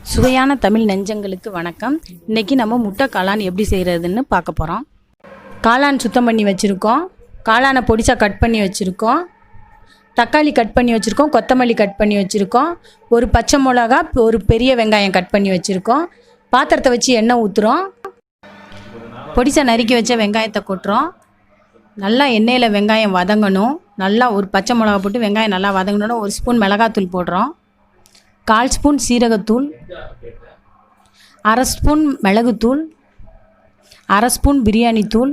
சுவையான தமிழ் நெஞ்சங்களுக்கு வணக்கம். இன்றைக்கி நம்ம முட்டை காளான் எப்படி செய்கிறதுன்னு பார்க்க போகிறோம். காளான் சுத்தம் பண்ணி வச்சுருக்கோம். காளானை பொடிசாக கட் பண்ணி வச்சுருக்கோம். தக்காளி கட் பண்ணி வச்சுருக்கோம். கொத்தமல்லி கட் பண்ணி வச்சுருக்கோம். ஒரு பச்சை மிளகா, ஒரு பெரிய வெங்காயம் கட் பண்ணி வச்சுருக்கோம். பாத்திரத்தை வச்சு எண்ணெய் ஊற்றுறோம். பொடிசாக நறுக்கி வச்ச வெங்காயத்தை கொட்டுறோம். நல்லா எண்ணெயில் வெங்காயம் வதங்கணும். நல்லா ஒரு பச்சை மிளகா போட்டு வெங்காயம் நல்லா வதங்கணுன்னு ஒரு ஸ்பூன் மிளகாத்தூள் போடுறோம். 1/4 ஸ்பூன் சீரகத்தூள், 1/2 ஸ்பூன் மிளகுத்தூள், 1/2 ஸ்பூன் பிரியாணி தூள்,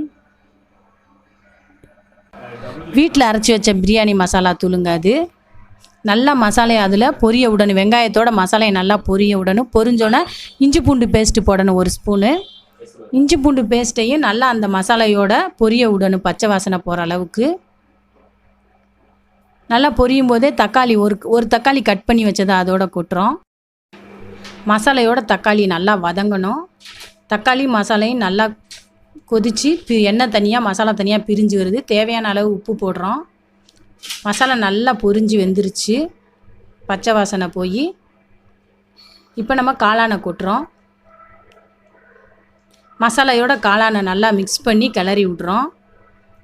வீட்டில் அரைச்சி வச்ச பிரியாணி மசாலா தூளுங்க. அது நல்லா மசாலையை அதில் பொரிய விடணும். வெங்காயத்தோட மசாலையை நல்லா பொரிய விடணும். பொரிஞ்சோன்னே இஞ்சி பூண்டு பேஸ்ட்டு போடணும் 1 ஸ்பூனு. இஞ்சி பூண்டு பேஸ்ட்டையும் நல்லா அந்த மசாலையோட பொரிய விடணும், பச்சை வாசனை போகிற அளவுக்கு. நல்லா பொரியும் போதே தக்காளி ஒரு தக்காளி கட் பண்ணி வச்சதை அதோட கொட்டுறோம். மசாலையோட தக்காளி நல்லா வதங்கணும். தக்காளி மசாலையும் நல்லா கொதித்து எண்ணெய் தனியாக மசாலா தனியாக பிரிஞ்சு வருது. தேவையான அளவு உப்பு போடுறோம். மசாலா நல்லா பொரிஞ்சு வெந்துருச்சு, பச்சை வாசனை போய். இப்போ நம்ம காளானை கொட்டுறோம். மசாலையோட காளானை நல்லா மிக்ஸ் பண்ணி கிளறி விட்றோம்.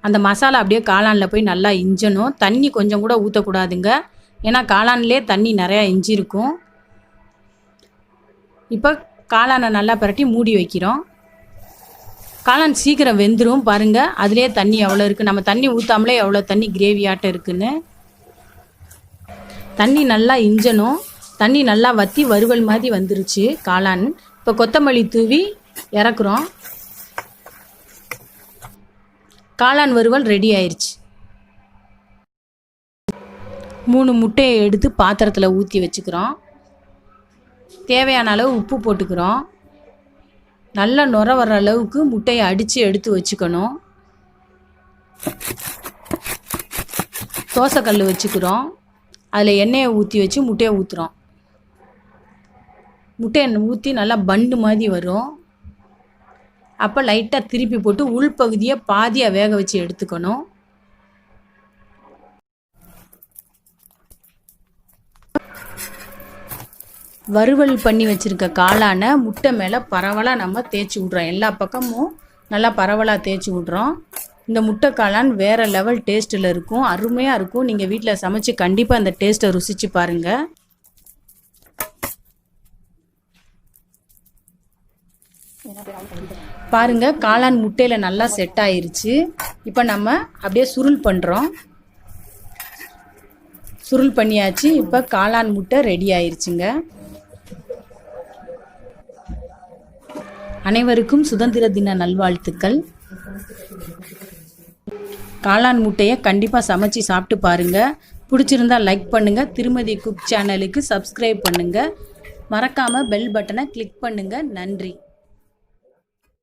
அந்த மசாலா அப்படியே காளானில் போய் நல்லா இஞ்சணும். தண்ணி கொஞ்சம் கூட ஊற்றக்கூடாதுங்க, ஏன்னா காளான்லேயே தண்ணி நிறையா இஞ்சிருக்கும். இப்போ காளானை நல்லா பரட்டி மூடி வைக்கிறோம். காளான் சீக்கிரம் வெந்துடும் பாருங்கள். அதுலேயே தண்ணி எவ்வளோ இருக்குது, நம்ம தண்ணி ஊற்றாமலே எவ்வளோ தண்ணி கிரேவியாட்டம் இருக்குன்னு. தண்ணி நல்லா இஞ்சணும். தண்ணி நல்லா வற்றி வறுவல் மாதிரி வந்துருச்சு காளான். இப்போ கொத்தமல்லி தூவி இறக்குறோம். காளான் வறுவல் ரெடி ஆயிடுச்சு. 3 முட்டையை எடுத்து பாத்திரத்தில் ஊற்றி வச்சுக்கிறோம். தேவையான அளவு உப்பு போட்டுக்கிறோம். நல்லா நுர வர்ற அளவுக்கு முட்டையை அடித்து எடுத்து வச்சுக்கணும். தோசைக்கல் வச்சுக்கிறோம். அதில் எண்ணெயை ஊற்றி வச்சு முட்டையை ஊற்றுறோம். முட்டையை ஊற்றி நல்லா பண்டு மாதிரி வரும். அப்போ லைட்டாக திருப்பி போட்டு உள்பகுதியை பாதியாக வேக வச்சு எடுத்துக்கணும். வறுவல் பண்ணி வச்சுருக்க காளானை முட்டை மேலே பரவலாக நம்ம தேய்ச்சி விட்றோம். எல்லா பக்கமும் நல்லா பரவலாக தேய்ச்சி விட்றோம். இந்த முட்டை காளான் வேறு லெவல் டேஸ்ட்டில் இருக்கும், அருமையாக இருக்கும். நீங்கள் வீட்டில் சமைச்சு கண்டிப்பாக அந்த டேஸ்ட்டை ருசித்து பாருங்கள். பாருங்கள், காளான் முட்டையில் நல்லா செட் ஆயிருச்சு. இப்போ நம்ம அப்படியே சுருள் பண்ணுறோம். சுருள் பண்ணியாச்சு. இப்போ காளான் முட்டை ரெடி ஆயிருச்சுங்க. அனைவருக்கும் சுதந்திர தின நல்வாழ்த்துக்கள். காளான் முட்டையை கண்டிப்பாக சமைச்சு சாப்பிட்டு பாருங்கள். பிடிச்சிருந்தா லைக் பண்ணுங்கள். திருமதி குக் சேனலுக்கு சப்ஸ்கிரைப் பண்ணுங்கள். மறக்காமல் பெல் பட்டனை கிளிக் பண்ணுங்கள். நன்றி.